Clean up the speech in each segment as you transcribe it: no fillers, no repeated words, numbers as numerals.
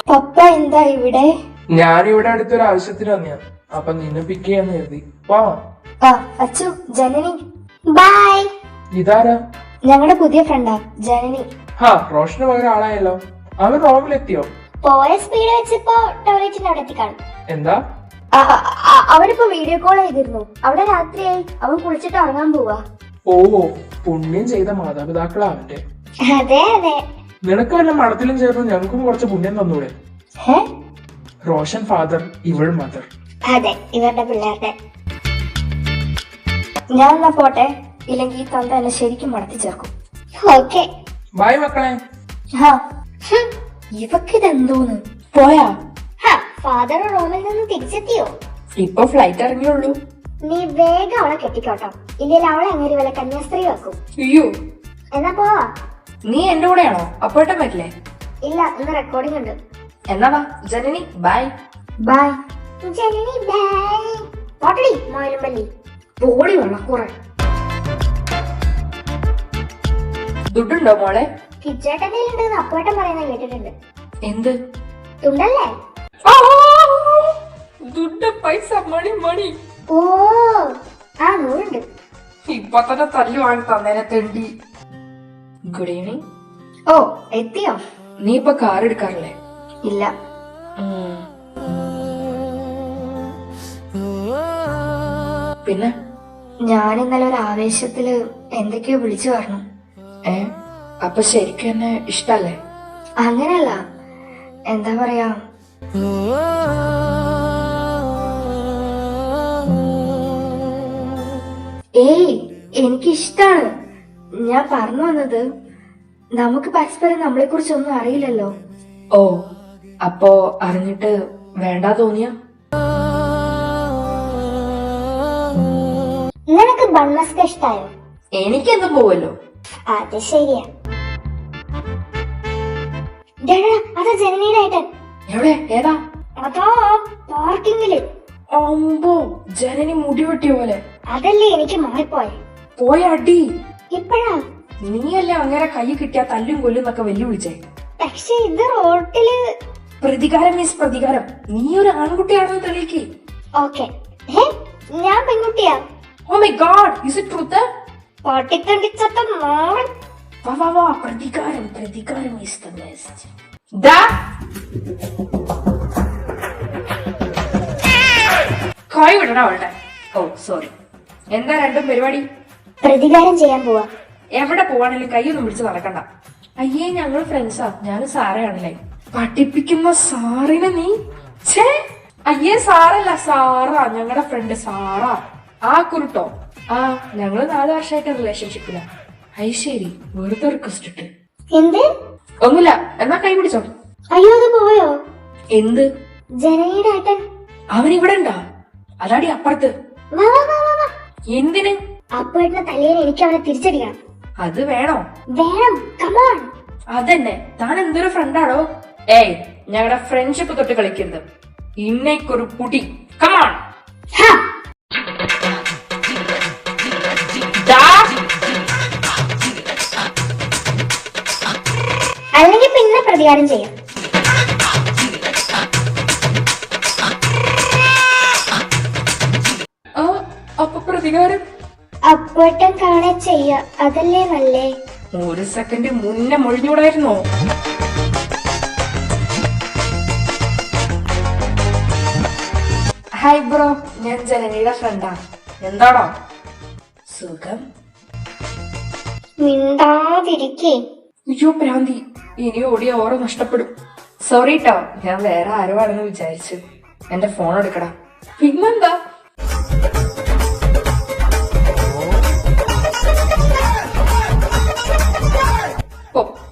പപ്പ എന്താ ഇവിടെ? ഞാനിവിടെ അടുത്തൊരു ആവശ്യത്തിന് വന്നിയാ, അപ്പൊ നിന്നെ പിക്ക് ചെയ്യാന്ന് കരുതി. വാ. അച്ചു, ജനനി. ബൈ. ഇതാരാ? ഞങ്ങളുടെ പുതിയ ഫ്രണ്ടാ ജനനി. റോഷന് പകരം ആളായല്ലോ. അവൻ റോമിലെത്തിയോ? പോയ സ്പീഡ് വെച്ചിപ്പോ ടോയ്ലറ്റിന്റെ അവിടെ എത്തിക്കാണും. എന്താ? അവനിപ്പോ വീഡിയോ കോൾ ചെയ്തിരുന്നു. അവിടെ രാത്രിയായി, അവൻ കുളിച്ചിട്ട് ഉറങ്ങാൻ പോവാ. ഓ, പുണ്യം ചെയ്ത മാതാപിതാക്കളാ അവന്റെ. അതെ അതെ. നിനക്ക് വല്ല മഠത്തിലും ചേർന്ന് ഞങ്ങൾക്കും കുറച്ച് പുണ്യം തന്നൂടെ? റോഷൻ ഫാദർ, ഇവൾ മദർ. അതെ, ഇവരുടെ പിള്ളേരുടെ. ഞാൻ എന്നാ പോട്ടെ, ഇല്ലെങ്കിൽ തന്ത എന്നെ ശരിക്കും മടത്തി ചേർക്കും. ഓക്കെ, ബൈ മക്കളെ. ഇവക്കിതെന്തോന്ന്? പോയാ? ഫാദർ റോമിൽ നിന്ന് തിരിച്ചെത്തിയോ? ഇപ്പൊ ഫ്ലൈറ്റ് ഇറങ്ങിയുള്ളൂ. നീ വേഗം അവളെ കെട്ടിക്കോട്ടോ, ഇല്ലെങ്കിൽ അവളെ അങ്ങനെ വല്ല കന്യാസ്ത്രീ വെക്കും. അയ്യോ, എന്നാ പോവാ. നീ എന്റെ കൂടെയാണോ? അപ്പോട്ടും പറ്റില്ലേ? ഇല്ല, ഇന്ന് റെക്കോർഡിംഗ് ഉണ്ട്. എന്നാ Janani, bye. Bye Janani, bye. പോട്ടടി മോയിലും പല്ലി. പോടി വെള്ളക്കൂറ. ദുഡുണ്ടോ മോളെ? കിച്ചേട്ടന്റെ ഉണ്ടെന്ന് അപ്പോട്ടം പറയുന്ന കേട്ടിട്ടുണ്ട്. എന്ത് തുണ്ടല്ലേ? ദുഡ് പൈസ മണി മണി. ഓ, 100 ഇപ്പൊ തന്നെ തല്ലുവാണ് തന്നേനെ തെണ്ടി. Good evening. ഓ, എത്തിയോ? നീ ഇപ്പൊ കാർ എടുക്കാറില്ലേ? ഇല്ല. പിന്നെ ഞാൻ ഇന്നലെ ഒരു ആവേശത്തില് എന്തൊക്കെയോ വിളിച്ചു പറഞ്ഞു. അപ്പൊ ശരിക്കും എന്നെ ഇഷ്ടല്ലേ? അങ്ങനെയല്ല, എന്താ പറയാ, ഏയ് എനിക്കിഷ്ടാണ്. ഞാൻ പറഞ്ഞു വന്നത്, നമുക്ക് പരസ്പരം നമ്മളെ കുറിച്ചൊന്നും അറിയില്ലല്ലോ. ഓ, അപ്പോ അറിഞ്ഞിട്ട് വേണ്ടാ തോന്നിയ? നിനക്ക് ബൺമസ്ക ഇഷ്ടായോ? എനിക്കെന്തും പോവല്ലോ. അത് ശരിയാ. അതാ ജനനിയുടെ ഏട്ടൻ. എവിടെ? ഏതാ? അതോ പാർക്കിങ്ങില്. അമ്പോ, ജനനി മുടി വെട്ടിയ പോലെ. അതല്ലേ എനിക്ക് മാറിപ്പോയെ. പോയ അടി ഇപ്പഴാ? നീയല്ലേ അങ്ങനെ കൈ കിട്ടിയ തല്ലും കൊല്ലും എന്നൊക്കെ വെല്ലുവിളിച്ചേ. പക്ഷെ ഇത് റോട്ടില്. പ്രതികാരം മീൻസ് പ്രതികാരം. നീ ഒരു ആൺകുട്ടിയാണെന്ന് തെളിയിക്ക്. ഓക്കെ, ഞാൻ പെൺകുട്ടിയാ. Oh my God, is it truth? പാട്ടിക്കണ്ടിച്ചത്ത മോൻ. വാ വാ വാ, പ്രതികാരം പ്രതികാരം ഈസ് ദ ബെസ്റ്റ്. ദാ കൈ വിടണ അവളുടെ. ഓ സോറി. എന്താ രണ്ടും പരിപാടി? പ്രതികാരം ചെയ്യാൻ പോവാ. എവിടെ പോവാണെങ്കിലും കൈയൊന്നും പിടിച്ച് നടക്കണ്ട. അയ്യേ, ഞങ്ങൾ ഫ്രണ്ട്സാ. ഞാൻ സാറയാണല്ലേ. പഠിപ്പിക്കുന്ന സാറിനെ നീ? ഛേ, അയ്യേ സാറല്ല, സാറാ. ഞങ്ങളുടെ ഫ്രണ്ട് സാറാ. ആ കുരുട്ടോ. ഞങ്ങള് 4 വർഷമായിട്ട് റിലേഷൻഷിപ്പില്ല. അയ് ശരി, വെറുതെ റിക്വസ്റ്റ് ഇട്ട്. എന്ത്? ഒന്നുമില്ല. എന്നാ കൈ പിടിച്ചോ. അയ്യോ, അത് പോയോ? എന്ത്? ജനനിയുടെ ഏട്ടൻ. അവൻ ഇവിടെ ഉണ്ടാ? അതാടി അപ്പുറത്ത്. എന്തിന്? അപ്പേട്ടനെ തല്ലിയാൽ എനിക്ക് അവനെ തിരിച്ചടിക്കണം. അത് വേണോ? വേണം. കമോൺ. അതന്നെ. താൻ എന്തൊരു ഫ്രണ്ടാണോ? ഏയ്, ഞങ്ങളുടെ ഫ്രണ്ട്ഷിപ്പ് തൊട്ട് കളിക്കരുത്. ഇന്നേക്കൊരു പുടി. കമോൺ. അല്ലെങ്കിൽ പിന്നെ പ്രതികാരം ചെയ്യാം. അപ്പൊ പ്രതികാരം അപ്പേട്ടൻ കാണെ ചെയ്യ, അതല്ലേ നല്ലേ? 1 സെക്കൻഡ് മുന്നേ മൊഴിഞ്ഞൂടായിരുന്നോ? ഹായ് ബ്രോ, ഞാൻ ജനനിയുടെ ഫ്രണ്ടാ. എന്താണോ സുഖം? മിണ്ടാതിരിക്കേ. അയ്യോ പ്രാന്തി, ഇനി ഓടിയ ഓറ നഷ്ടപ്പെടും. സോറി ട്ടോ, ഞാൻ വേറെ ആരോ ആണെന്ന് വിചാരിച്ചു. എന്റെ ഫോൺ എടുക്കടാ. പിന്നെന്താ?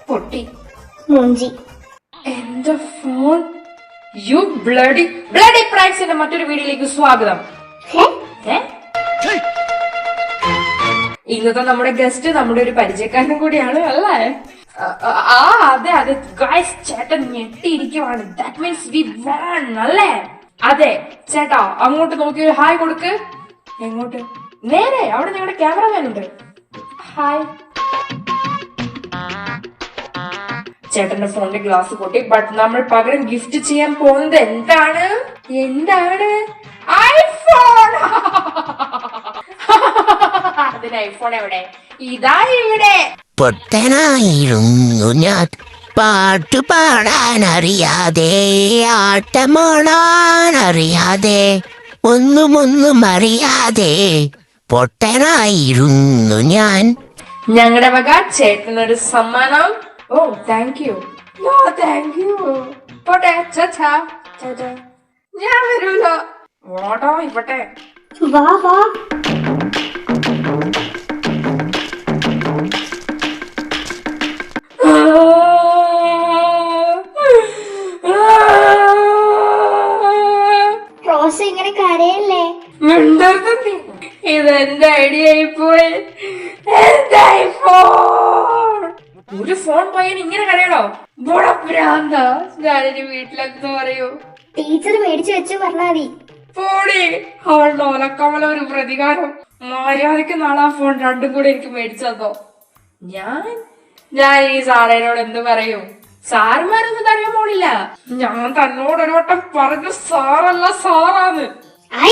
പൊട്ടി മൂഞ്ചി. എന്റെ ഫോൺ. യു ബ്ലഡി ബ്ലഡി പ്രാങ്ക്സിന്റെ മറ്റൊരു വീഡിയോയിലേക്ക് സ്വാഗതം. ഇന്നത്തെ നമ്മുടെ ഗസ്റ്റ് നമ്മുടെ ഒരു പരിചയക്കാരനും കൂടിയാണ് അല്ലേ? അതെ അതെ ഗൈസ്, ചേട്ടൻ ഞെട്ടിയിരിക്കുവാണ്. ദാറ്റ് മീൻസ് വി വാൺ അല്ലേ? അതെ ചേട്ടാ, അങ്ങോട്ട് നോക്കി ഒരു ഹായ് കൊടുക്ക്. എങ്ങോട്ട്? നേരെ അവിടെ ഞങ്ങളുടെ ക്യാമറമാൻ ഉണ്ട്. ഹായ്. ചേട്ടന്റെ ഫോണിന്റെ ഗ്ലാസ് പൊട്ടി. ബട്ട് നമ്മൾ പകരം ഗിഫ്റ്റ് ചെയ്യാൻ പോകുന്നത് എന്താണ് ഐഫോൺ. അതിന് ഐഫോൺ എവിടെ? ഇതാ ഇവിടെ. പൊട്ടനായിരുന്നു ഞാൻ, പാട്ടു പാടാനറിയാതെ, ആട്ടമാടാനറിയാതെ, ഒന്നും അറിയാതെ പൊട്ടനായിരുന്നു ഞാൻ. ഞങ്ങളുടെ വക ചേട്ടനൊരു സമ്മാനം. ഓ താങ്ക് യു. Thank you. പോട്ടെ. ചാ ഞാൻ വരൂലോ. ഓട്ടോ ഇപ്പട്ടെ. വാ വാ. റോസ് ഇങ്ങനെ കരയല്ലേ? ഇതെന്റെ ഐഡിയ ആയിപ്പോയി. എന്റെ ഐഫോൺ. ഒരു ഫോൺ പയ്യൻ ഇങ്ങനെ കരയണോ? ഭ്രാന്ത. ഞാനിനി വീട്ടിലെന്ന് പറയൂ. ടീച്ചർ മേടിച്ചു വെച്ച് പറഞ്ഞാ മതി. പോടി. അവളുടെ ഒലക്കമല ഒരു പ്രതികാരം. മര്യാദക്ക് നാളെ ആ ഫോൺ രണ്ടും കൂടെ എനിക്ക് മേടിച്ചതോ. ഞാൻ ഈ സാറേനോട് എന്ത് പറയും? സാറുമാരൊന്നും തരാൻ പോണില്ല. ഞാൻ തന്നോട് ഒരു വട്ടം പറഞ്ഞു സാറല്ല സാറാന്ന്.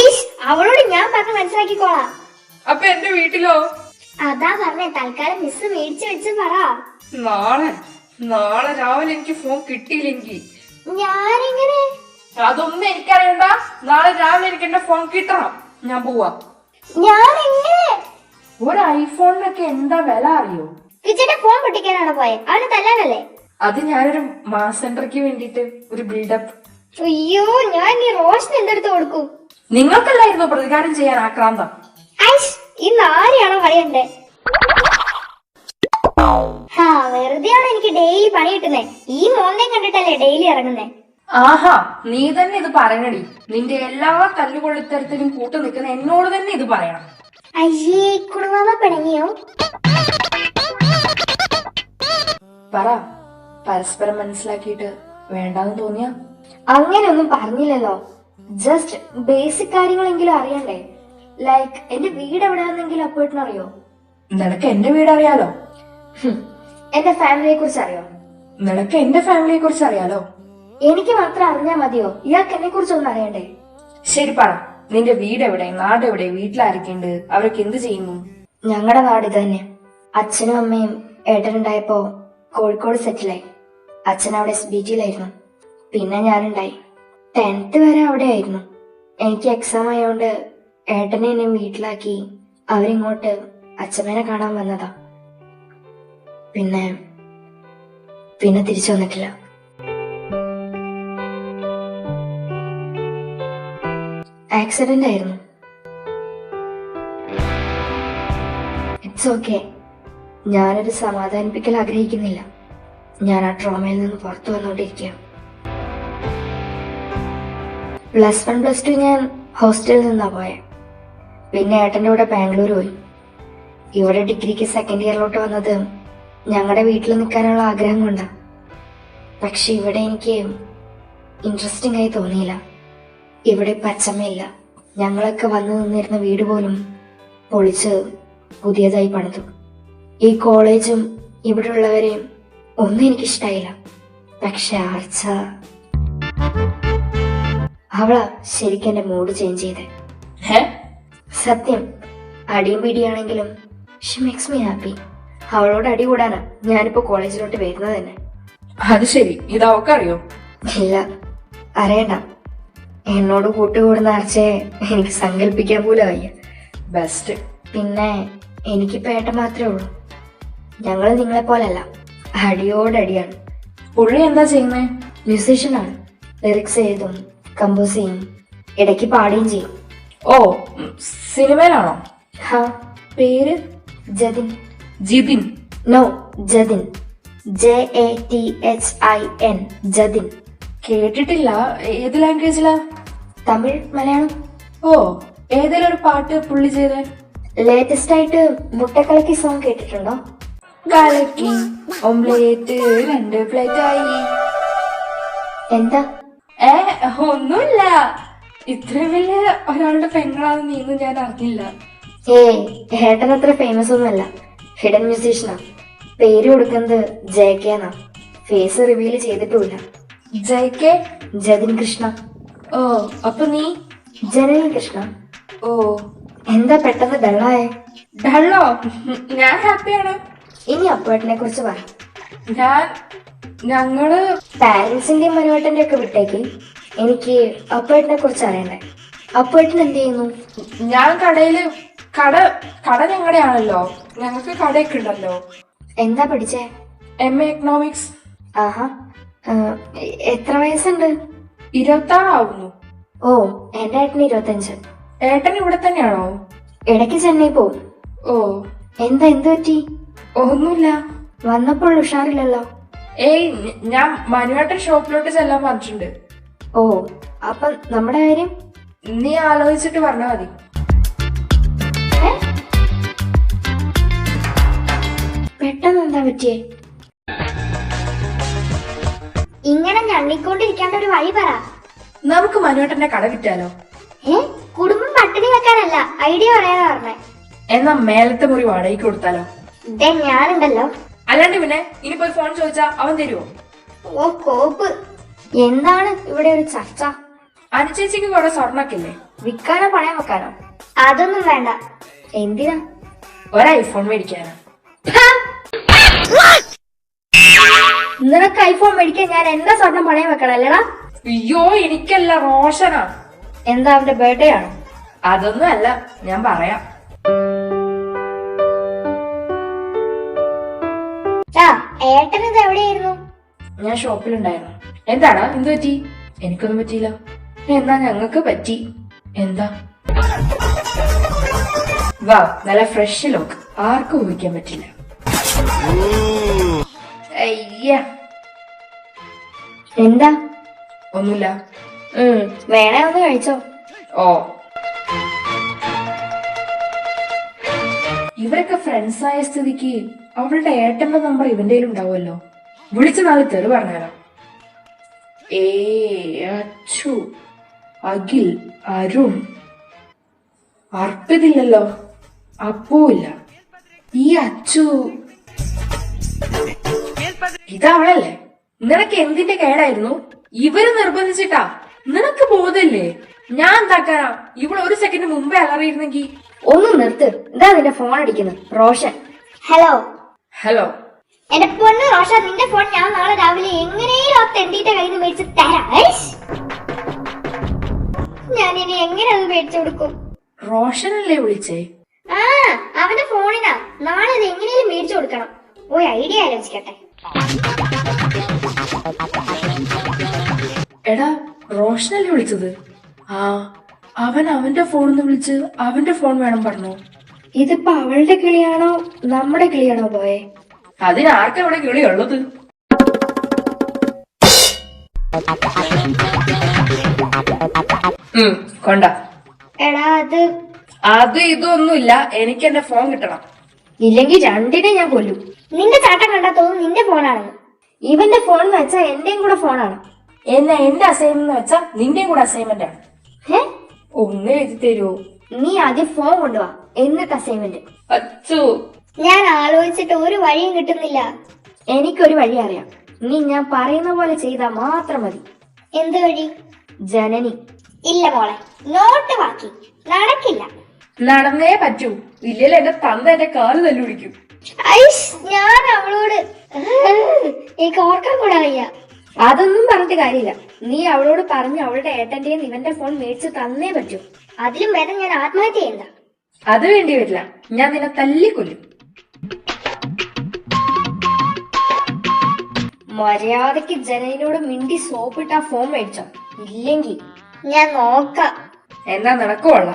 ഐഷ്, അവളോട് ഞാൻ പറഞ്ഞ് മനസ്സിലാക്കിക്കോളാം. അപ്പൊ എന്റെ വീട്ടിലോ? അതാ പറഞ്ഞേ, തൽക്കാലം മിസ് മേടിച്ചു വെച്ച് പറ. നാളെ രാവിലെ എനിക്ക് ഫോൺ കിട്ടിയില്ലെങ്കിൽ ഞാനെങ്ങനെ? അതൊന്നും എനിക്കറിയണ്ട. നാളെ രാവിലെ എനിക്ക് എന്റെ ഫോൺ കിട്ടണം. ഞാൻ പോവാ. ഞാനെങ്ങനെ? ഒരു ഐഫോണിനൊക്കെ എന്താ വില അറിയോ? കിച്ചന്റെ ഫോൺ പൊട്ടിക്കാനാണ് പോയെ? അവന് തല്ലാനല്ലേ? അത് ഞാനൊരു മാസ് സെന്ററിക്ക് വേണ്ടിട്ട് ഒരു ബിൽഡപ്പ്. അയ്യോ, ഞാൻ ഈ റോഷന് എന്തെടുത്ത് കൊടുക്കും? നിങ്ങൾക്കല്ലായിരുന്നു പ്രതികാരം ചെയ്യാൻ ആക്രാന്തം. ഐഷ്, ഇന്ന് ആരെയാണോ കളിയണ്ടേ? വെറുതെയാണ് എനിക്ക് ഡെയിലി പണി കിട്ടുന്നേ. ഈ മോനെ കണ്ടിട്ടല്ലേ ഡെയിലി ഇറങ്ങുന്നേ. ആഹാ, നീ തന്നെ ഇത് പറയണടി. നിന്റെ എല്ലാ തല്ലുകൊള്ളിത്തരത്തിനും കൂട്ടു നിൽക്കുന്ന എന്നോട് തന്നെ ഇത് പറയണം. അയ്യേ, കുടുംബ പിണങ്ങിയോ? പറ. പരസ്പരം മനസ്സിലാക്കിയിട്ട് വേണ്ടാന്ന് തോന്നിയ? അങ്ങനെയൊന്നും പറഞ്ഞില്ലല്ലോ. ജസ്റ്റ് ബേസിക് കാര്യങ്ങളെങ്കിലും അറിയണ്ടേ? ലൈക്ക് എന്റെ വീട് എവിടെയാണെന്നെങ്കിലും അപ്പോഴേക്കും അറിയോ? നിനക്ക് എന്റെ വീട് അറിയാലോ. എന്റെ ഫാമിലിയെ കുറിച്ച് അറിയോ? നിനക്ക് എന്റെ ഫാമിലിയെ കുറിച്ച് അറിയാലോ. എനിക്ക് മാത്രം അറിഞ്ഞാ മതിയോ? ഇയാൾക്ക് എന്നെ കുറിച്ചൊന്നും അറിയണ്ടേ? ശരി, പറ. നിന്റെ വീട് എവിടെ, നാട് എവിടെ, വീട്ടിലാരൊക്കെയുണ്ട്, അവരൊക്കെ എന്ത് ചെയ്യുന്നു? ഞങ്ങളുടെ നാട് ഇത് തന്നെ. അച്ഛനും അമ്മയും ഏട്ടനുണ്ടായപ്പോ കോഴിക്കോട് സെറ്റിലായി. അച്ഛൻ അവിടെ SBTയിലായിരുന്നു. പിന്നെ ഞാനുണ്ടായി. 10th വരെ അവിടെ ആയിരുന്നു. എനിക്ക് എക്സാം ആയതുകൊണ്ട് ഏട്ടനെ എന്നെ വീട്ടിലാക്കി അവരിങ്ങോട്ട് അച്ഛമ്മേനെ കാണാൻ വന്നതാ. പിന്നെ തിരിച്ചു വന്നിട്ടില്ല. ആക്സിഡന്റ് ആയിരുന്നു. It's okay. ഞാനൊരു സമാധാനിപ്പിക്കൽ ആഗ്രഹിക്കുന്നില്ല. ഞാൻ ആ ട്രോമയിൽ നിന്ന് പുറത്തു വന്നുകൊണ്ടിരിക്കുക. +1 +2 ഞാൻ ഹോസ്റ്റലിൽ നിന്നാ പോയെ. പിന്നെ ഏട്ടൻ്റെ കൂടെ ബാംഗ്ലൂർ പോയി. ഇവിടെ ഡിഗ്രിക്ക് 2nd ഇയറിലോട്ട് വന്നത് ഞങ്ങളുടെ വീട്ടിൽ നിൽക്കാനുള്ള ആഗ്രഹം കൊണ്ടാ. പക്ഷെ ഇവിടെ എനിക്ക് ഇൻട്രസ്റ്റിംഗ് ആയി തോന്നിയില്ല. ഇവിടെ പച്ചമ്മയില്ല. ഞങ്ങളൊക്കെ വന്നു നിന്നിരുന്ന വീട് പോലും പൊളിച്ച് പുതിയതായി പണിതു. ഈ കോളേജും ഇവിടെ ഉള്ളവരെയും ഒന്നും എനിക്കിഷ്ടായില്ല. പക്ഷെ ആർച്ച അവളാ ശരിക്കും എന്റെ മൂഡ് ചേഞ്ച് ചെയ്തേ. സത്യം, അടിയും പിടിയാണെങ്കിലും ഷി മേക്സ് മീ ഹാപ്പി. അവളോട് അടി കൂടാനാ ഞാനിപ്പോ കോളേജിലോട്ട് വരുന്നത് തന്നെ. അത് ശരി, ഇത് അവക്കറിയോ? ഇല്ല, അറിയണ്ട. എന്നോട് കൂട്ടുകൂടുന്ന ആർച്ചയെ എനിക്ക് സങ്കല്പിക്കാൻ പോലും വയ്യ. ബെസ്റ്റ്. പിന്നെ എനിക്കിപ്പോ ഏട്ടൻ മാത്രമേ ഉള്ളൂ. ഞങ്ങള് നിങ്ങളെ പോലല്ല, അടിയോടടിയാണ്. പുള്ളി എന്താ ചെയ്യുന്നേ? മ്യൂസീഷ്യനാണ്. ലിറിക്സ് എഴുതും, കമ്പോസ് ചെയ്യും, ഇടയ്ക്ക് പാടുകയും ചെയ്യും. ഓ, സിനിമയിലാണോ? ഹാ. പേര്? ജതിൻ. ജിതിൻ? നോ, ജതിൻ. JATHIN. ജതിൻ. കേട്ടിട്ടില്ല. ഏത് ലാംഗ്വേജിലാ? തമിഴ്, മലയാളം. ഓ, ഏതെങ്കിലും ഒരു പാട്ട് പുള്ളി ചെയ്തേ? ലേറ്റസ്റ്റ് ആയിട്ട് മുട്ടക്കലക്കി സോങ് കേട്ടിട്ടുണ്ടോ? കലക്കി ഓംലേറ്റ് 2 പ്ലേറ്റായി. എന്താ? ഒന്നുമില്ല. ഇത്രയും വലിയ ഒരാളുടെ പെങ്ങളാണ് നീന്ന് ഞാൻ അറിഞ്ഞില്ല. ഏട്ടൻ അത്ര ഫേമസ് ഒന്നുമല്ല. ഹിഡൻ മ്യൂസീഷ്യനാ. പേര് കൊടുക്കുന്നത് JK എന്നാ. ഫേസ് റിവീൽ ചെയ്തിട്ടുമില്ല. ജയ്ക്ക് ജതിൻ കൃഷ്ണ. ഓ അപ്പൊ നീ ജനനി കൃഷ്ണ. ഓ എന്താ പെട്ടെന്ന് ഡള്ളായേ? ഡള്ളോ? ഞാൻ ഹാപ്പിയാണ്. ഇനി അപ്പുവേട്ടനെ കുറിച്ച് പറ. ഞങ്ങള് പാരന്റ്സിന്റെയും മനുവേട്ടന്റെ ഒക്കെ വിട്ടേക്ക്. എനിക്ക് അപ്പുവേട്ടനെ കുറിച്ച് അറിയണ്ടേ. അപ്പുവേട്ടൻ എന്ത് ചെയ്യുന്നു? ഞാൻ കട ഞങ്ങളുടെ ആണല്ലോ. ഞങ്ങൾക്ക് കടയൊക്കെ ഉണ്ടല്ലോ. എന്താ പഠിച്ചേ? MA economics. ആഹാ. എത്ര വയസ്സുണ്ട്? 26 ആവുന്നു. ഓ, എന്റെ ഏട്ടന് 25. ഏട്ടൻ ഇവിടെ തന്നെയാണോ? ഇടയ്ക്ക് ചെന്നൈ പോവും. ഓ എന്ത് പറ്റി? ഒന്നുമില്ല. വന്നപ്പോൾ ഉഷാറില്ലല്ലോ. ഏയ് ഞാൻ മനുവേട്ടൻ ഷോപ്പിലോട്ട് ചെല്ലാൻ പറഞ്ഞിട്ടുണ്ട്. ഓ, അപ്പം നമ്മുടെ കാര്യം നീ ആലോചിച്ചിട്ട് പറഞ്ഞാ മതി. പെട്ടെന്ന് എന്താ പറ്റിയേ? ഇങ്ങനെ ഞണ്ണിക്കൊണ്ടിരിക്കാണ്ട് ഒരു വഴി പറ. നമുക്ക് മനുവേട്ടന്റെ കട വിറ്റാലോ? കുടുംബം പട്ടിണി വെക്കാനല്ല, ഐഡിയ പറയാനാ പറഞ്ഞേ. എന്നാ മേലത്തെ മുറി വാടകയ്ക്ക് കൊടുത്താലോ? ഇതേ ഞാനുണ്ടല്ലോ. അല്ലാണ്ട് പിന്നെ ഇനി പോയി ഫോൺ ചോദിച്ചാ അവൻ തരുവോ? ഓ കോപ്പ്. എന്താണ് ഇവിടെ ഒരു ചർച്ച? അനുചേച്ചിക്ക് കുറെ സ്വർണ്ണൊക്കെ ഇല്ലേ? വിൽക്കാനോ പണയം വെക്കാനോ? അതൊന്നും വേണ്ട. എന്തിനാ? ഒരൈഫോൺ മേടിക്കാനാ. നിനക്ക് ഐഫോൺ മേടിക്കാൻ ഞാൻ എന്താ സ്വർണം പണയം വെക്കണം അല്ലേടാ? അയ്യോ എനിക്കല്ല, റോഷനാ. എന്താ അവന്റെ ബർത്ത്ഡേ ആണോ? അതൊന്നും അല്ല, ഞാൻ പറയാം. ഏട്ടനത് എവിടെയായിരുന്നു? ഞാൻ ഷോപ്പിലുണ്ടായിരുന്നു. എന്താണ്? എന്ത് പറ്റി? എനിക്കൊന്നും പറ്റിയില്ല. എന്നാ ഞങ്ങൾക്ക് പറ്റി. എന്താ? വാ, നല്ല ഫ്രഷ് ലുക്ക്. ആർക്കും ഊഹിക്കാൻ പറ്റില്ല. അയ്യ, എന്താ? ഒന്നുമില്ല. വേണേ ഒന്ന് കഴിച്ചോ. ഓ, ഇവരൊക്കെ ഫ്രണ്ട്സ് ആയ സ്ഥിതിക്ക് അവളുടെ ഏട്ടന്റെ നമ്പർ ഇവന്റെ ഉണ്ടാവുമല്ലോ. വിളിച്ച നാളെ തെറി പറഞ്ഞാലോ? അച്ചു, അഖിൽ, അരുൺ, അർപ്പിതില്ലല്ലോ, അപ്പൂല്ല. ഈ അച്ചു ഇതവളല്ലേ? നിനക്ക് എന്തിന്റെ കേടായിരുന്നു? ഇവര് നിർബന്ധിച്ചിട്ടാ. നിനക്ക് ബോധല്ലേ? ഞാൻ എന്താക്കാനാ? ഇവിടെ ഒരു സെക്കൻഡ് മുമ്പേ അലറിയിരുന്നെങ്കി. ഒന്ന് നിർത്ത്. എന്താ നിന്റെ ഫോൺ അടിക്കുന്നത്? റോഷൻ. ഹലോ. ഹലോ. എന്റെ പൊന്ന് റോഷ, നിന്റെ ഫോൺ ഞാൻ നാളെ രാവിലെ എങ്ങനെയും ആ തെണ്ടിയുടെ കയ്യിൽ നിന്ന് മേടിച്ച് തരാം. ഞാൻ ഇനി എങ്ങനെ അത് മേടിച്ചു കൊടുക്കും? റോഷനല്ലേ വിളിച്ചേ? ആ, അവന്റെ ഫോണിനാ. നാളെ അത് എങ്ങനെയും മേടിച്ചു കൊടുക്കണം. പോയി ഐഡിയ ആലോചിക്കട്ടെ. എടാ, റോഷനല്ലേ വിളിച്ചത്? ആ, അവൻ അവന്റെ ഫോണിന്ന് വിളിച്ച് അവന്റെ ഫോൺ വേണം പറഞ്ഞു. ഇതിപ്പോ അവളുടെ കിളിയാണോ നമ്മുടെ കിളിയാണോ പോയെ? അതിനാർക്കാ ഇവിടെ കിളിയുള്ളത്? കൊണ്ട. എടാ അത് ഇതൊന്നുമില്ല. എനിക്ക് എന്റെ ഫോൺ കിട്ടണം. ഇല്ലെങ്കിൽ രണ്ടിനെ ഞാൻ കൊല്ലും. നിന്റെ ചാട്ടം കണ്ടാ തോന്നുന്നു നിന്റെ ഫോണാണെന്ന്. ഇവന്റെ ഫോൺ എന്ന് വെച്ചാ എന്റെയും കൂടെ ഫോണാണ്. എന്നാ എന്റെ അസൈൻമെന്റ് വെച്ചാ നിന്റെയും കൂടെ അസൈൻമെന്റ് ആണ്. ഒന്ന് എഴുതി തരുമോ? നീ ആദ്യം ഫോൺ കൊണ്ടുവാ, എന്നിട്ട് അസൈൻമെന്റ്. അച്ചു, ഞാൻ ആലോചിച്ചിട്ട് ഒരു വഴിയും കിട്ടുന്നില്ല. എനിക്കൊരു വഴി അറിയാം. നീ ഞാൻ പറയുന്ന പോലെ ചെയ്താൽ മാത്രം മതി. എന്ത് വഴി? ജനനി. ഇല്ല മോളെ, നോട്ട് ബാക്കി നടക്കില്ല. നടന്നേ പറ്റൂ. ഇല്ലല്ലോ എന്റെ തന്ത എന്റെ കാല് തല്ലുപിടിക്കും. ഞാൻ അവളോട് എനിക്ക് ഓർക്കാൻ കൂടെ വയ്യ. അതൊന്നും പറഞ്ഞിട്ട് കാര്യമില്ല. നീ അവളോട് പറഞ്ഞ് അവളുടെ ഏട്ടന്റെയും ഇവന്റെ ഫോൺ മേടിച്ച് തന്നേ പറ്റൂ. അതിലും ഭേദം ഞാൻ ആത്മഹത്യ ചെയ്യണ്ട. അത് വേണ്ടി വരില്ല. ഞാൻ നിന്നെ തല്ലിക്കൊല്ലും. മര്യാദക്ക് ജനനിനോട് മിണ്ടി സോപ്പിട്ട് ആ ഫോൺ മേടിച്ചോ. ഇല്ലെങ്കിൽ ഞാൻ നോക്കാം. എന്നാ നടക്കുവള്ള.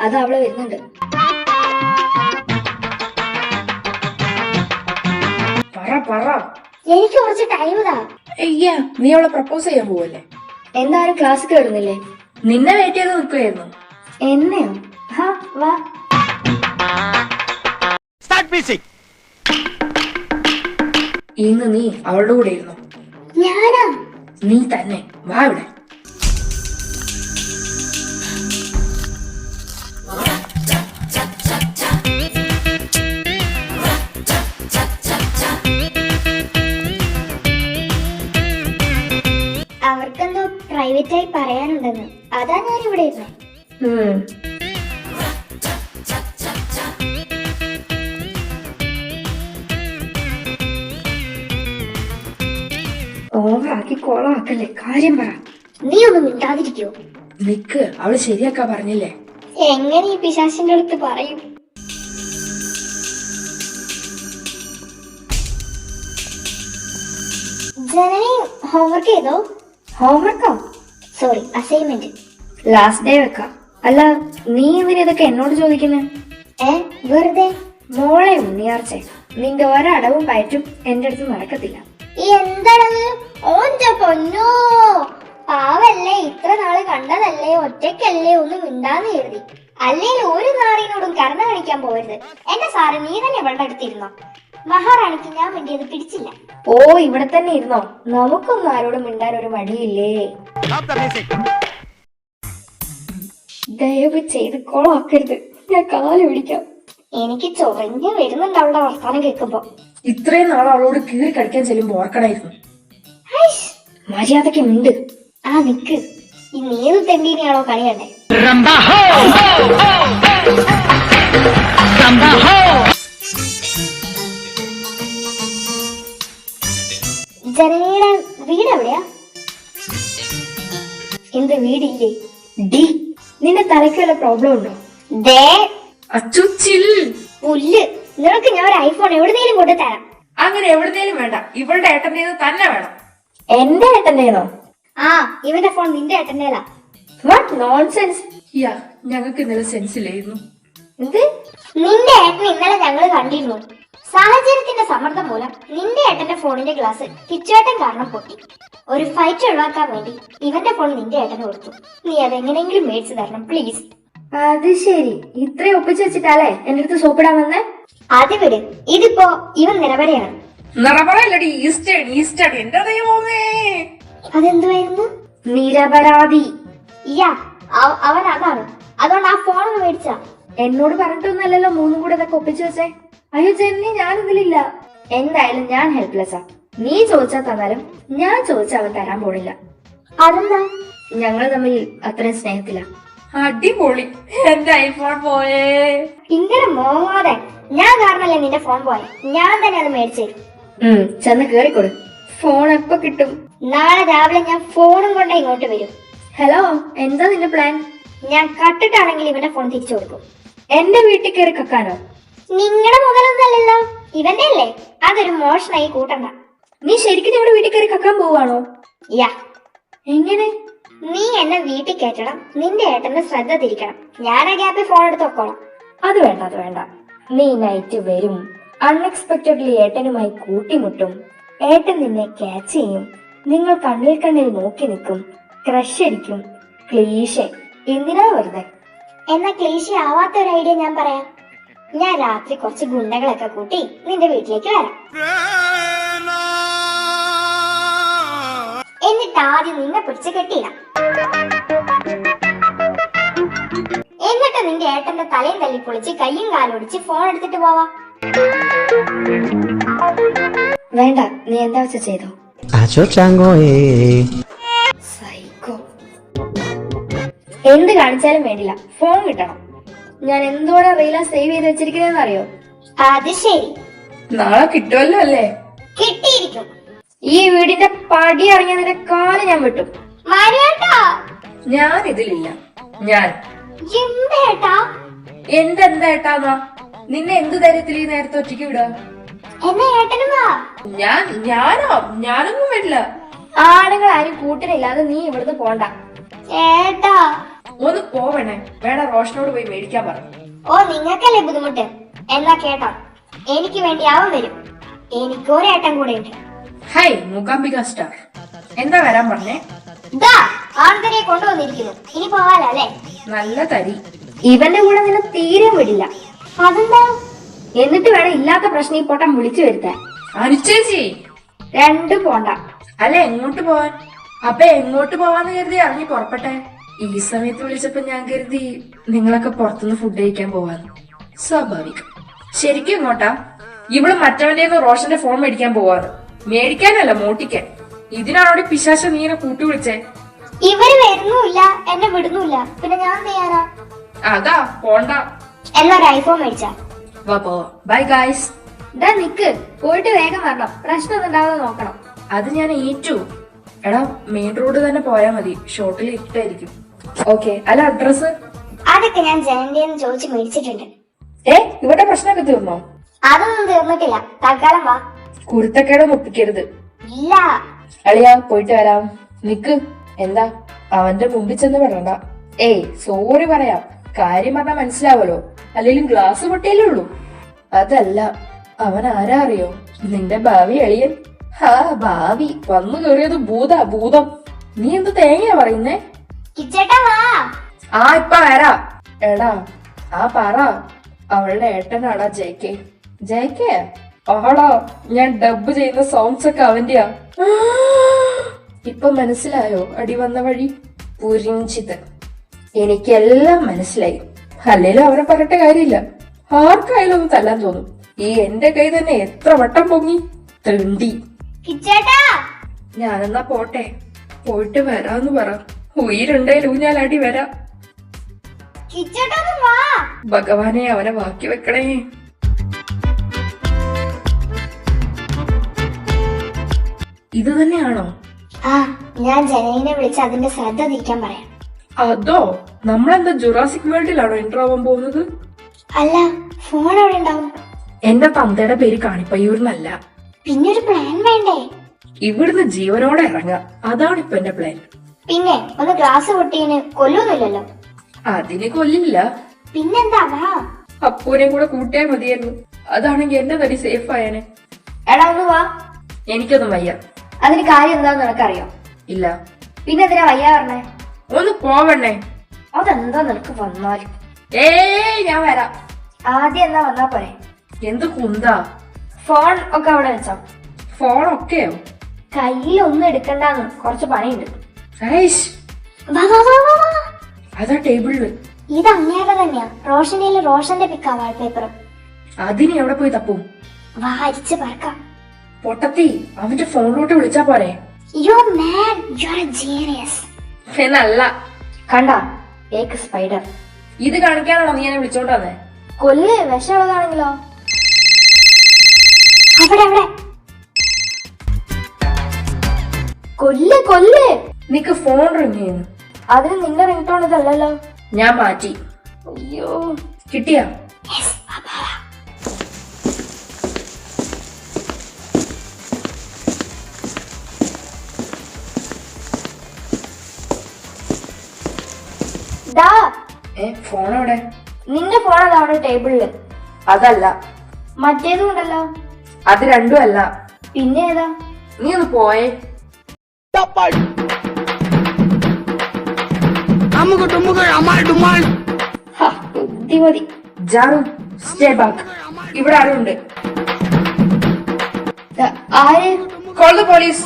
അത് അവള് വരുന്നുണ്ട്. പറ. എനിക്ക് കുറച്ച് ടൈം താ. അയ്യ, നീ അവളെ പ്രപ്പോസ് ചെയ്യാൻ പോവല്ലേ? എന്തായാലും ക്ലാസ് കയറുന്നില്ലേ? നിന്നെ വെയിറ്റ് ചെയ്ത് നിൽക്കുവായിരുന്നു. എന്നെയോ? വാ. ഇന്ന് നീ അവളുടെ കൂടെ ഇരുന്നു. ഞാനാ? നീ തന്നെ. വാ ഇവിടെ. പ്രൈവറ്റ് ആയി പറയാനുണ്ടെന്ന്. അതാ ഞാൻ ഇവിടെ ഇരുന്നേ. ഓവറാക്കി കോളാക്കല്ലേ, കാര്യം പറ. നീ ഒന്നും മിണ്ടാതിരിക്കോ? നിക്ക്, അവള് ശരിയാക്കാ പറഞ്ഞില്ലേ. എങ്ങനെ ഈ പിശാശിന്റെ അടുത്ത് പറയും? ജനനി ഹോംവർക്ക് ചെയ്തോ? ഹോംവർക്കോ? Sorry, assignment. ലാസ്റ്റ് ഡേ വെക്കാം. അല്ല, നീ എന്തിനാ ഇതൊക്കെ എന്നോട് ചോദിക്കുന്നേ? വെറുതെ. മോളെ ഉണ്ണിയാർച്ചേ, നിന്റെ ഒരടവും പയറ്റും എന്റെ അടുത്ത് നടക്കത്തില്ല. എന്താണത്? ഓന്റെ പൊന്നോ, പാവല്ലേ, ഇത്ര നാള് കണ്ടതല്ലേ, ഒറ്റയ്ക്കല്ലേ, ഒന്ന് മിണ്ടാന്ന് കരുതി. അല്ലെങ്കിൽ ഒരു നാറിനോടും കരുണ കാണിക്കാൻ പോകരുത്. എന്റെ സാറ് നീ തന്നെ ഇവളുടെ അടുത്തിരുന്നോ? മഹാറാണിക്ക് ഞാൻ വേണ്ടിയത് പിടിച്ചില്ല. ഓ, ഇവിടെ തന്നെ ഇരുന്നോ? നമുക്കൊന്നും ആരോടും മിണ്ടാൻ ഒരു മടിയില്ലേ? ദയവ് ചെയ്ത് കോളാക്കരുത്, ഞാൻ കാല് പിടിക്കാം. എനിക്ക് ചൊറിഞ്ഞു വരുന്നുണ്ട് അവളുടെ വർത്താനം കേൾക്കുമ്പോ. ഇത്രയും നാൾ അവളോട് കീറി കടിക്കാൻ ചെല്ലുമ്പോ ഓർക്കണായിരുന്നു. മര്യാദക്ക് മിണ്ട്. ആ നിക്ക്, ഈ നീതു തെണ്ടീനെയാണോ കണി കണ്ടേ? ജനനിയുടെ വീട് എവിടെയാ? എന്ത് വീടില്ലേ? ഡി, നിന്റെ തലയ്ക്ക് വല്ല പ്രോബ്ലം ഉണ്ടോ? ദേ അച്ചുച്ചിൽ. പുല്ല്, നിനക്ക് ഞാൻ ഒരു ഐഫോൺ എവിടുന്നേലും കൊണ്ടു തരാം. അങ്ങനെ എവിടുന്നേലും വേണ്ട, ഇവളുടെ ഏട്ടൻ്റെത് തന്നെ വേണം. എന്റെ ഏട്ടന്റെയാണോ? ആ, ഇവന്റെ ഫോൺ നിന്റെ ഏട്ടന്റേലാ. What nonsense. യാ, ഞങ്ങൾക്ക് ഇന്നലെ സെൻസിലായിരുന്നു. എന്ത്? നിന്റെ ഏട്ടൻ ഇന്നലെ ഞങ്ങൾ കണ്ടിരുന്നു. സാഹചര്യത്തിന്റെ സമ്മർദ്ദം മൂലം നിന്റെ ഏട്ടന്റെ ഫോണിന്റെ ഗ്ലാസ് കിച്ചേട്ടൻ കാരണം പൊട്ടി. ഒരു ഫൈറ്റ് ഒഴിവാക്കാൻ വേണ്ടി ഇവന്റെ ഫോൺ നിന്റെ ഏട്ടന് കൊടുത്തു. നീ അതെങ്ങനെയെങ്കിലും മേടിച്ചു തരണം പ്ലീസ്. അത് ശരി, ഇത്രയും ഒപ്പിച്ചു വെച്ചിട്ടാലേ എന്റെ അടുത്ത് സോപ്പിടാൻ വന്നേ? അത് വിട്, ഇതിപ്പോ ഇവൻ നിലവരെയാണ്. നിറപറയല്ലടി, ഈസ്റ്റേൺ ഈസ്റ്റേൺ. എന്റെ ദൈവമേ, അതെന്തുവായിരുന്നു? നിരപരാധി. യാ, അവൻ അതാണ്. അതുകൊണ്ട് ആ ഫോൺ ഒന്ന് മേടിച്ചാ. എന്നോട് പറഞ്ഞിട്ടൊന്നല്ലല്ലോ മൂന്നും കൂടെ ഇതൊക്കെ ഒപ്പിച്ചു വെച്ചേ. അയ്യോ ജെന്നി, ഞാൻ ഇതിലില്ല. എന്തായാലും ഞാൻ ഹെൽപ്ലെസ്സാ. നീ ചോദിച്ചാൽ തന്നാലും ഞാൻ ചോദിച്ചാൽ അവൻ തരാൻ പോണില്ല. അതെന്താ? ഞങ്ങൾ തമ്മിൽ അത്രയും സ്നേഹത്തില. അടിപൊളി. എന്റെ ഐഫോൺ പോയേ. ഇങ്ങനെ മോങ്ങാതെ. ഞാൻ കാരണല്ലേ നിന്റെ ഫോൺ പോയെ. ഞാൻ തന്നെ അത് മേടിച്ചു തരും. ചെന്ന് കേറിക്കൊടു. ഫോൺ എപ്പോ കിട്ടും? നാളെ രാവിലെ ഞാൻ ഫോണും കൊണ്ട് ഇങ്ങോട്ട് വരും. ഹലോ, എന്താ നിന്റെ പ്ലാൻ? ഞാൻ കട്ടിട്ടാണെങ്കിൽ ഇവന്റെ ഫോൺ തിരിച്ചു കൊടുക്കും. എന്റെ വീട്ടിൽ കയറി കക്കാനോ? നിങ്ങളുടെ മുതലൊന്നല്ലല്ലോ, ഇവന്റെ അല്ലേ. അതൊരു മോഷണായി കൂട്ടണ്ട. നീ ശരിക്കും ഞങ്ങളുടെ വീട്ടിൽ കയറി കക്കാൻ പോവാണോ? യാ. എങ്ങനെ? നീ എന്നെ വീട്ടിൽ കയറ്റണം, നിന്റെ ഏട്ടന്റെ ശ്രദ്ധ തിരിക്കണം. ഞാൻ ആ ഗ്യാപ്പിൽ ഫോൺ എടുത്ത് വെക്കോളാം. അത് വേണ്ട, അത് വേണ്ട. നീ നൈറ്റ് വരും, അൺഎക്സ്പെക്ടഡ്ലി ഏട്ടനുമായി കൂട്ടിമുട്ടും, ഏട്ടൻ നിന്നെ ക്യാച്ച് ചെയ്യും, നിങ്ങൾ കണ്ണിൽ കണ്ണിൽ നോക്കി നിൽക്കും, ക്രഷ് അടിക്കും. ക്ലീശേ, എന്തിനാ വെറുതെ? എന്നാ ക്ലീശ ആവാത്ത ഒരു ഐഡിയ ഞാൻ പറയാം. ഞാൻ രാത്രി കുറച്ച് ഗുണ്ടകളൊക്കെ കൂട്ടി നിന്റെ വീട്ടിലേക്ക് വരാം. എന്നിട്ട് ആദ്യം നിന്നെ പിടിച്ച് കെട്ടിയിടാം. എന്നിട്ട് നിന്റെ ഏട്ടന്റെ തലയും തല്ലി പൊളിച്ച് കയ്യും കാലൊടിച്ച് ഫോൺ എടുത്തിട്ട് പോവാ. വേണ്ട, നീ എന്താ വെച്ച ചെയ്തോ. സൈക്കോ. എന്ത് കാണിച്ചാലും വേണ്ടില്ല, ഫോൺ കിട്ടണം. ഞാൻ എന്തോടെ റീലാ സേവ് ചെയ്ത് വെച്ചിരിക്കുന്നതെന്ന് അറിയോ? അത് ശരി, നാളെ കിട്ടുമല്ലോ അല്ലേ? കിട്ടിയിരിക്കും. ഈ വീടിന്റെ പടി ഇറങ്ങിയ നിന്റെ കാല് ഞാൻ വിട്ടു. മര്യാദ. ഞാൻ ഇതിലില്ല. ഞാൻ എന്തേട്ടാ? എന്തെന്താ ഏട്ടാന്നാ? നിന്നെ എന്ത് ധൈര്യത്തിൽ ഈ നേരത്തെ ഒറ്റയ്ക്ക് വിടാ? എന്നാ ഏട്ടനും വാ. ഞാനൊന്നും വരില്ല. ആണുങ്ങൾ ആരും കൂട്ടിനില്ലാതെ നീ ഇവിടുന്ന് പോണ്ട. ഏട്ടാ. ഒന്ന് പോവണേ. വേണം റോഷനോട് പോയി മേടിക്കാൻ പറഞ്ഞു. ഓ, നിങ്ങൾക്കല്ലേ ബുദ്ധിമുട്ട്. എന്നാ കേട്ടോ, എനിക്ക് വേണ്ടി അവൻ വരും. എനിക്കൊരേട്ടൻ കൂടെ ഉണ്ട്. ഹൈ മൂകാംബിക സ്റ്റാർ, എന്താ വരാൻ പറഞ്ഞേ? ആൺതരെ കൊണ്ടുവന്നിരിക്കുന്നു. ഇനി പോവാലല്ലേ? നല്ല തരി. ഇവന്റെ കൂടെ നിന്നെ തീരെ വിടില്ല. അതെന്താ? എന്നിട്ട് വേണം ഇല്ലാത്ത പ്രശ്നം ഈ പൊട്ടം വിളിച്ചു വരുത്താൻ. അനുചേച്ചി, രണ്ടും പോണ്ട. അല്ല എങ്ങോട്ട് പോവാൻ? അപ്പൊ എങ്ങോട്ട് പോവാന്ന് കരുതി ഇറങ്ങി പുറപ്പെട്ടെ. ഈ സമയത്ത് വിളിച്ചപ്പോ ഞാൻ കരുതി നിങ്ങളൊക്കെ പുറത്തുനിന്ന് ഫുഡ് കഴിക്കാൻ പോവാന്ന്. സ്വാഭാവികം. ശരിക്കും എങ്ങോട്ടാ? ഇവിടെ മറ്റവന്റെ റോഷന്റെ ഫോൺ മേടിക്കാൻ പോവാന്ന്. മേടിക്കാനല്ല, മോട്ടിക്കാൻ. ഇതിനാണോടെ പിശാശ നീനെ കൂട്ടി വിളിച്ചേ? ഇവര് വരുന്നുമില്ല, എന്നെ വിടുന്നുമില്ല, പിന്നെ ഞാൻ എന്ത് ചെയ്യാനാ? അതാ പോണ്ട. എന്നാ ഒരു ഐഫോൺ മേടിച്ചാ. വാ പോവാ. Bye guys. ഇതാ നിക്ക്, പോയിട്ട് വേഗം വരണം, പ്രശ്നമൊന്നും ഉണ്ടാവാതെ നോക്കണം. അത് ഞാൻ ഏറ്റു. എടാ മെയിൻ റോഡ് തന്നെ പോയാ മതി, ഷോർട്ടിൽ ഇട്ടായിരിക്കും. ഓക്കെ, അല്ല അഡ്രസ്? അതൊക്കെ ഞാൻ ജനന്റെന്ന് ചോദിച്ച് മേടിച്ചിട്ടുണ്ട്. ഇവിടെ പ്രശ്നമൊക്കെ തീർന്നോ? അതൊന്നും തീർന്നിട്ടില്ല, തൽക്കാലം വാ. കുരുത്തക്കേടൊന്നും ഒപ്പിക്കരുത്. ഇല്ല. അളിയാ പോയിട്ട് വരാം. നിക്ക്. എന്താ? അവന്റെ മുമ്പിൽ ചെന്ന് പെടണ്ട. സോറി പറയാം, കാര്യം പറഞ്ഞാൽ മനസ്സിലാവല്ലോ, അല്ലെങ്കിലും ഗ്ലാസ് പൊട്ടിയല്ലേ ഉള്ളൂ. അതല്ല, അവൻ ആരാ അറിയോ? നിന്റെ ഭാവി അളിയൻ. ഭാവി വന്നു കയറിയത് ഭൂതം. നീ എന്ത് തേങ്ങയാ പറയുന്നേ? കിച്ചേട്ടാ വാ. ഇപ്പൊ വരാ. എടാ പറ, അവളുടെ ഏട്ടനാടാ ജെകെ. ജെകെ? ആടാ, ഞാൻ ഡബ് ചെയ്യുന്ന സോങ്സ് ഒക്കെ അവന്റെയാ. ഇപ്പൊ മനസ്സിലായോ അടി വന്ന വഴി? പുരിഞ്ചിത്. എനിക്കെല്ലാം മനസ്സിലായി. അല്ലേലും അവനെ പറഞ്ഞിട്ട് കാര്യമില്ല, ആർക്കായാലും ഒന്ന് തല്ലാൻ തോന്നും. എന്റെ കൈ തന്നെ എത്ര വട്ടം പൊങ്ങി. തെണ്ടി. കിച്ചേട്ടാ. ഞാനെന്നാ പോട്ടെ, പോയിട്ട് വരാന്ന് പറ. ഉയിരുണ്ടേലും ഞാൻ അടി വരാം. കിച്ചേട്ടാ വാ. ഭഗവാനെ, അവനെ ബാക്കി വെക്കണേ. ഇത് തന്നെയാണോ? ഞാൻ ജനലിനെ വിളിച്ച് അതിന്റെ ശ്രദ്ധ തിരിക്കാൻ പറയാം. അതോ? നമ്മളെന്താ ജുറാസിക് വേൾഡിലാണോ എൻ്റർ ആവാൻ പോകുന്നത്? അല്ല, ഫോൺ അവിടെ ഉണ്ടാവും. എന്റെ തന്തയുടെ പേര് കാണിപ്പയ്യൂർന്നല്ല. പിന്നെ ഒരു പ്ലാൻ വേണ്ടേ? ഇവിടുന്ന് ജീവനോടെ ഇറങ്ങാം, അതാണ് ഇപ്പൊ എന്റെ പ്ലാൻ. പിന്നെ ഒന്ന് ഗ്ലാസ് പൊട്ടിയതിന് കൊല്ലൊന്നുമില്ലല്ലോ. അതിന് കൊല്ലില്ല. പിന്നെന്താ വാ. അപ്പൂനെ കൂടെ കൂട്ടിയാ മതിയായിരുന്നു, അതാണെങ്കി എന്റെ തടി സേഫ് ആയേനെ. എടാ ഒന്ന് വാ. എനിക്കൊന്നും വയ്യ. അതിന് കാര്യം എന്താന്ന് നിനക്കറിയോ? ഇല്ല. പിന്നെ എന്തിനാ വയ്യ പറഞ്ഞേ? ഒന്ന് പോവണ്ണേ. അതെന്താ നിനക്ക് വന്നാലും? ഞാൻ വരാം. ആദ്യം എന്നാ വന്നാ പോരെ? എന്ത് കുന്താ? ഫോൺ ഒക്കെ അവിടെ വെച്ചോ. ഫോണൊക്കെയോ? കയ്യിൽ ഒന്നും എടുക്കണ്ടെന്ന്, കുറച്ച് പണിയുണ്ട്. വാ വാ വാ വാ വാ. അതാ ടേബിളില്. ഇത് അങ്ങേരുടെ തന്നെയാ. റോഷന്റെ റോഷന്റെ പിക്കാ വാൾപേപ്പറും. അതിന് എവിടെ പോയി തപ്പും? വാ അരിച്ച് പറക്കാം. പൊട്ടത്തി, അവന്റെ ഫോണിലോട്ട് വിളിച്ചാ പോരെ? You're mad. You're a genius. എന്നല്ല. കണ്ടാ, ഏക്ക് സ്പൈഡർ. ഇത് കാണിക്കാനാണോ നീ എന്നെ വിളിച്ചോണ്ട് വന്നേ? കൊല്ല്, വിഷമുള്ളതാണെങ്കിലോ? അവിടെ. കൊല്ല്. നിക്ക്, ഫോൺ റിങ് ചെയ്യുന്നു. അതിന് നിന്റെ റിംഗ് ടോൺ ഇതല്ലല്ലോ. ഞാൻ മാറ്റി. അയ്യോ, കിട്ടിയാ? ഫോൺ എവിടെ? നിന്റെ ഫോൺ അതാ അവിടെ ടേബിളില്. അതല്ല. മറ്റേതും ഉണ്ടല്ലോ. അത് രണ്ടും അല്ല. പിന്നെ ഏതാ? നീ ഒന്ന് പോയേ. ബുദ്ധിമതി. ജാറു, സ്റ്റേ ബാക്ക്. ഇവിടെ ആരുണ്ട്? ആര്? Call the police.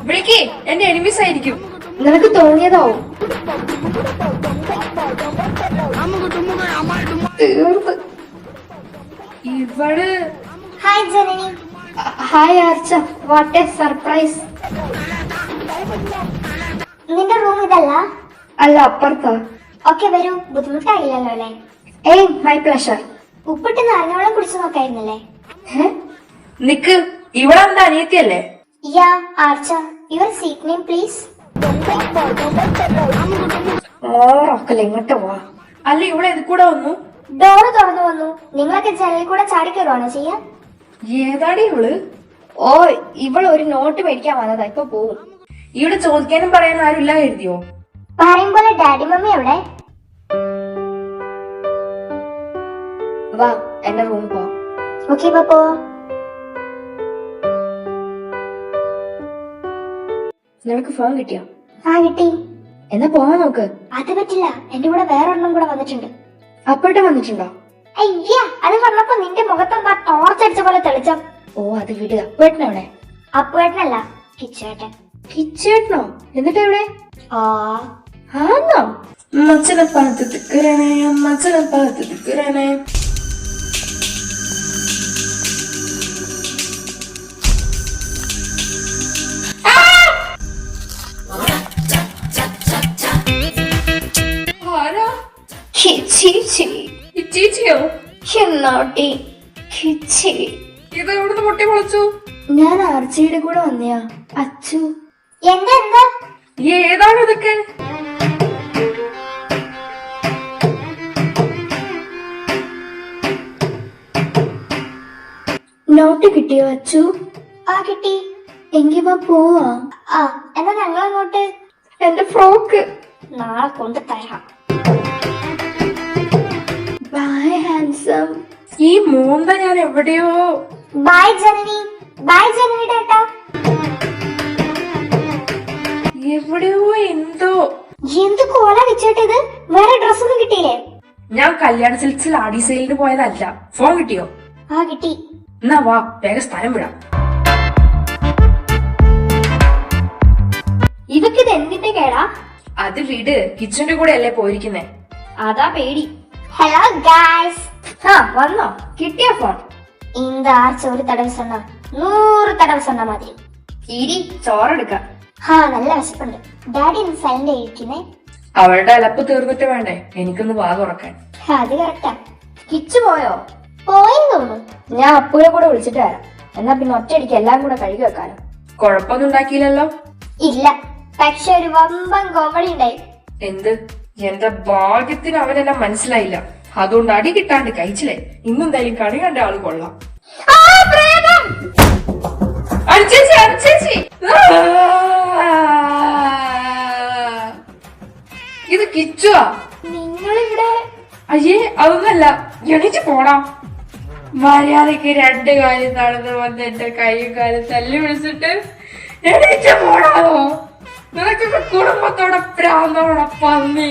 വിളിക്കേ, എന്റെ എനിമീസ് ആയിരിക്കും. നിനക്ക് തോന്നിയതാവും. തീർത്ത്. ഇവള്. Hi Janani. Hi Archa, what a surprise. നിന്റെ റൂം ഇതല്ല? അല്ല, അപ്പുറത്താ. ഓക്കെ വരൂ, ബുദ്ധിമുട്ടായില്ലല്ലോ അല്ലേ? My pleasure. ഉപ്പിട്ട് നാരങ്ങവെള്ളം കുടിച്ചു നോക്കായിരുന്നല്ലേ? നിക്ക്, ഇവളെന്താ അനിയത്തിയല്ലേ? Yeah Archa, your seat name please. ഓറൊക്കല്ല, ഇങ്ങോട്ട് പോവാ. അല്ല, ഇവിടെ ഇത് കൂടെ വന്നു. ഡോറ് തുറന്നു വന്നു. നിങ്ങളൊക്കെ ജനലിൽ കൂടെ ചാടിക്കയറുവാണോ ചെയ്യാ? ഏതാടി ഇവള്? ഇവൾ ഒരു നോട്ട് മേടിക്കാൻ വന്നതാ, ഇപ്പൊ പോവും. ഇവിടെ ചോദിക്കാനും പറയാനും ആരുമില്ല കരുതിയോ? പറയും പോലെ ഡാഡി മമ്മി എവിടെ? വാ, എന്റെ റൂമിൽ പോവാം. ഓക്കെ പപ്പോ. നിനക്ക് ഫോൺ കിട്ടിയോ? കിട്ടി. എന്നാ പോവാൻ നോക്ക്. അത് പറ്റില്ല, എന്റെ കൂടെ വേറൊരെണ്ണം കൂടെ വന്നിട്ടുണ്ട്. അപ്പോട്ട് വന്നിട്ടുണ്ടോ? അയ്യ, അത് പറഞ്ഞപ്പോ നിന്റെ മുഖത്തെന്താ ടോർച്ചടിച്ച പോലെ തെളിച്ചം. അത് വിടുക. അപ്പേട്ടനെവിടെ? അപ്പുവേട്ടനല്ല, കിച്ചേട്ടൻ. കിച്ചേട്ടനോ? എന്നിട്ട് എവിടെ? ആന്നോ? മച്ചനെ പാത്ത് തിക്കരണേ, മച്ചനെ പാത്ത് തിക്കരണേ. കിച്ചിയോ? നോട്ടി കിച്ചി. ഇത് എവിടുന്ന് പൊട്ടി മുളച്ചു? ഞാൻ ആർച്ചിയുടെ കൂടെ വന്നയാ അച്ചു. എന്താ ഏതാണ് ഇതൊക്കെ? നോട്ട് കിട്ടിയോ അച്ചു? ആ കിട്ടി. എങ്കി വാ പോവാ. ആ എന്നാ ഞങ്ങളങ്ങോട്ട്. എന്റെ ഫ്രോക്ക് നാളെ കൊണ്ട് തരാം. Bye handsome. ഈ മോന്ത ഞാൻ എവിടെയോ. ബൈ ജനനി. ബൈ ജനനി ഡേട്ടാ. എവിടെയോ എന്തോ. എന്ത് കോല വെച്ചിട്ടത്? വേറെ ഡ്രസ്സൊന്നും കിട്ടിയില്ലേ? ഞാൻ കല്യാണ സിൽക്സിൽ ആടി സെയിലിന് പോയതല്ല. ഫോൺ കിട്ടിയോ? ആ കിട്ടി. എന്നാ വാ, വേഗം സ്ഥലം വിടാം. ഇവക്കിത് എന്തിന്റെ കേടാ? അത് വിട്, കിച്ചന്റെ കൂടെ അല്ലേ പോയിരിക്കുന്നേ. അതാ പേടി. Hello guys. വന്നോ? കിട്ടിയ ഫോൺ? இந்த ஆர்ச்சி ஒரு தடவை சொன்னா 100 தடவை சொன்ன மாதிரி. ഇരി ചോറെടുക്കാം. നല്ല വിശപ്പുണ്ട്. ഡാഡി ഇന്ന് സൈലന്റ് ആയിരിക്കുന്നേ. അവളുടെ അലപ്പ് തീർന്നിട്ട് വേണ്ടേ എനിക്കൊന്ന് വാ തുറക്കാൻ. അത് കറക്റ്റാ. കിച്ചു പോയോ? പോയെന്ന് തോന്നുന്നു. ഞാൻ അപ്പുവിനെ കൂടെ വിളിച്ചിട്ട് വരാം. എന്നാ പിന്നെ ഒറ്റയടിക്ക് എല്ലാം കൂടെ കഴുകി വെക്കാലോ. കൊഴപ്പൊന്നും ഉണ്ടാക്കിയില്ലല്ലോ? ഇല്ല, പക്ഷെ ഒരു വമ്പൻ കോമഡി ഉണ്ടായി. എന്ത്? എന്റെ ഭാഗ്യത്തിന് അവനെന്നെ മനസ്സിലായില്ല. അതുകൊണ്ട് അടി കിട്ടാണ്ട് കഴിച്ചില്ലേ. ഇന്നെന്തായാലും കണി കണ്ട ആള് കൊള്ളാം. അടിച്ചേച്ചി, അടിച്ചേച്ചി. ഇത് കിച്ചുവാ? നിങ്ങളിവിടെ? അയ്യേ അതൊന്നല്ല, എണീച്ച് പോടാം. മര്യാദക്ക് 2 കാര്യം നടന്നു വന്ന് എന്റെ കൈയും കാലും തല്ലി വിളിച്ചിട്ട് എണീച്ച് പോടാമോ? നിനക്കൊക്കെ കുടുംബത്തോടെ പ്രാന്തോടെ പന്നി.